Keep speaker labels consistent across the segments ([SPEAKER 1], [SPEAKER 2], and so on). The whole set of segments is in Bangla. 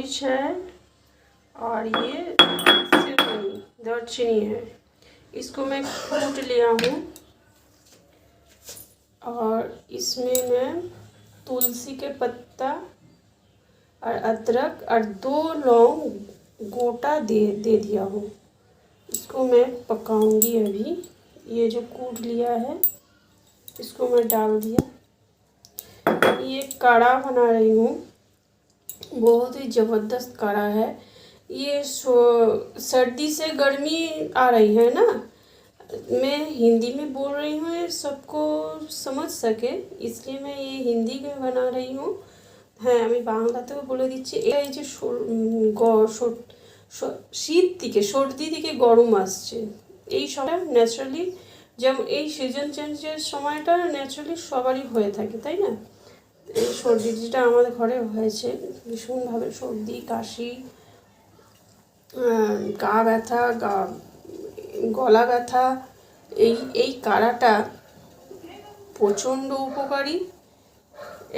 [SPEAKER 1] मरीच है और ये दालचीनी है। इसको मैं कूट लिया हूँ और इसमें मैं तुलसी के पत्ता और अदरक और 2 लौंग गोटा दे दिया हूँ। इसको मैं पकाऊंगी। अभी ये जो कूट लिया है इसको मैं डाल दिया। ये काढ़ा बना रही हूँ, बहुत ही ज़बरदस्त काढ़ा है ये। सर्दी से गर्मी आ रही है ना, मैं हिंदी में बोल रही हूँ ये सबको समझ सके, इसलिए मैं ये हिंदी में बना रही हूँ। হ্যাঁ, আমি বাংলাতেও বলে দিচ্ছি। এই যে শীত থেকে সর্দি থেকে গরম আসছে, এই সময় ন্যাচারালি যেমন এই সিজন চেঞ্জের সময়টা ন্যাচারালি সবারই হয়ে থাকে, তাই না? এই সর্দি যেটা আমাদের ঘরে হয়েছে, ভীষণভাবে সর্দি কাশি, গা ব্যথা, গলা ব্যথা, এই কাড়াটা প্রচণ্ড উপকারী।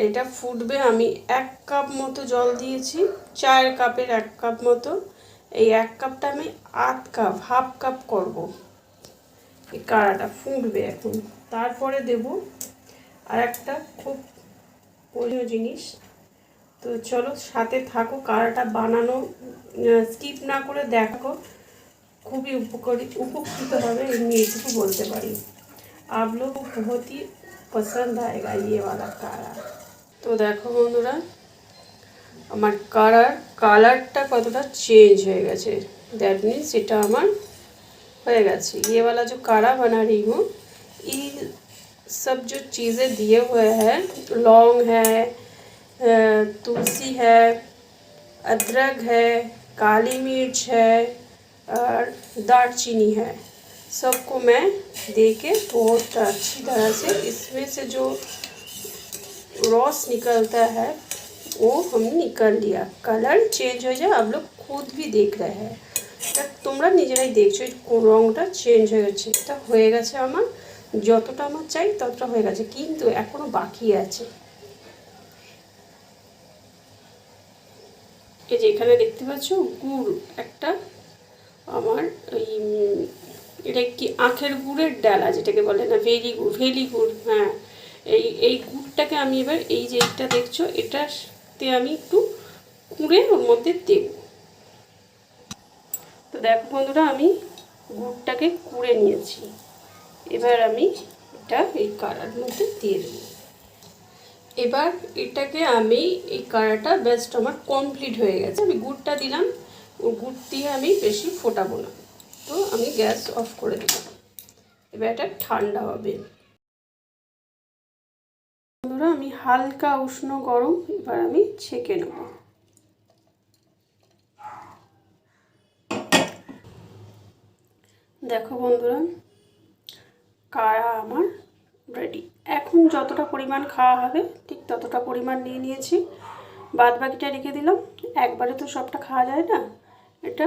[SPEAKER 1] এটা ফুটবে। আমি 1 কাপ মতো জল দিয়েছি, চায়ের কাপের 1 কাপ মতো। এই 1 কাপটা আমি হাফ কাপ করব। এই কাড়াটা ফুটবে এখন। তারপরে দেব আর একটা খুব প্রয়োজনীয় জিনিস। তো চলো সাথে থাকো, কাড়াটা বানানো স্কিপ না করে দেখো, খুবই উপকৃত হবে, এমনি এইটুকু বলতে পারি। आप लोग को बहुत ही पसंद आएगा ये वाला काढ़ा। তো দেখো বন্ধুরা, আমার কাড়ার কালারটা কতটা চেঞ্জ হয়ে গেছে। दैट मीन्स এটা আমার হয়ে গেছে। ये वाला जो काढ़ा बना रही हूँ, ये सब जो चीज़ें दिए हुए हैं, लौंग है, तुलसी है, अदरक है, काली मिर्च है और दालचीनी है, सबको मैं दे के बहुत अच्छी तरह से इसमें से जो रस निकलता है वो हमने निकाल लिया। कलर चेंज हो जाए, आप लोग खुद भी देख रहे हैं, তোমরা নিজেরাই দেখছো রঙটা চেঞ্জ হয়ে গেছে। এটা হয়ে গেছে আমার, যতটা আমার চাই ততটা হয়ে গেছে, কিন্তু এখনও বাকি আছে। এই যে এখানে দেখতে পাচ্ছ গুড় একটা আমার, ওই এটা কি আখের গুড়ের ডালা যেটাকে বলে না, ভেলি গুড়। হ্যাঁ, এই গুড়টাকে আমি এবার এই যে এটা দেখছো এটাতে আমি একটু কুড়ে ওর মধ্যে দেব। তো দেখো বন্ধুরা, আমি গুড়টাকে কুড়ে নিয়েছি। এবার আমি এটা এই কাড়ার মধ্যে দিয়ে দেব। এবার এটাকে আমি এই কাড়াটা বেস্ট আমার কমপ্লিট হয়ে গেছে। আমি গুড়টা দিলাম, ও গুড় দিয়ে আমি বেশি ফোটাবো না, তো আমি গ্যাস অফ করে দিলাম। এবার এটা ঠান্ডা হবে। বন্ধুরা, আমি হালকা উষ্ণ গরম এবার আমি ছেঁকে নেব। দেখো বন্ধুরা, কাড়া আমার রেডি। এখন যতটা পরিমাণ খাওয়া হবে ঠিক ততটা পরিমাণ নিয়ে নিয়েছি, বাদ বাকিটা রেখে দিলাম। একবারে তো সবটা খাওয়া যায় না, এটা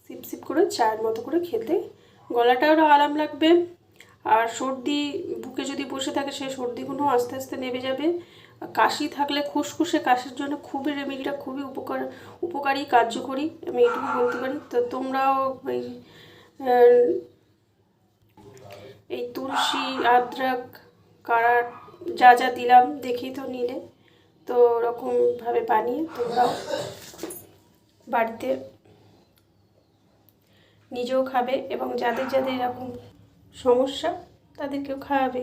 [SPEAKER 1] সিপ সিপ করে চায়ের মতো করে খেতে গলাটাও আরাম লাগবে। আর সর্দি বুকে যদি বসে থাকে সেই সর্দিগুলো আস্তে আস্তে নেমে যাবে। কাশি থাকলে খুসখুসে কাশির জন্য খুবই রেমেডিটা খুবই উপকারী কার্যকরী, আমি এটুকু বলতে পারি। তো তোমরাও এই তুলসী আদ্রক কাড়া যা যা দিলাম দেখেই তো নিলে, তো ওরকমভাবে বানিয়ে তোমরাও বাড়িতে নিজেও খাবে এবং যাদের যাদের এরকম সমস্যা তাদেরকেও খাওয়াবে।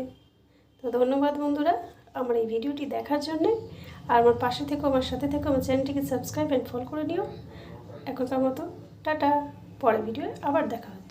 [SPEAKER 1] তো ধন্যবাদ বন্ধুরা আমার এই ভিডিওটি দেখার জন্যে। আর আমার পাশে থেকো, আমার সাথে থেকো, আমার চ্যানেলটিকে সাবস্ক্রাইব অ্যান্ড ফলো করে নিও। এখনকার মতো টাটা, পরের ভিডিও আবার দেখা হবে।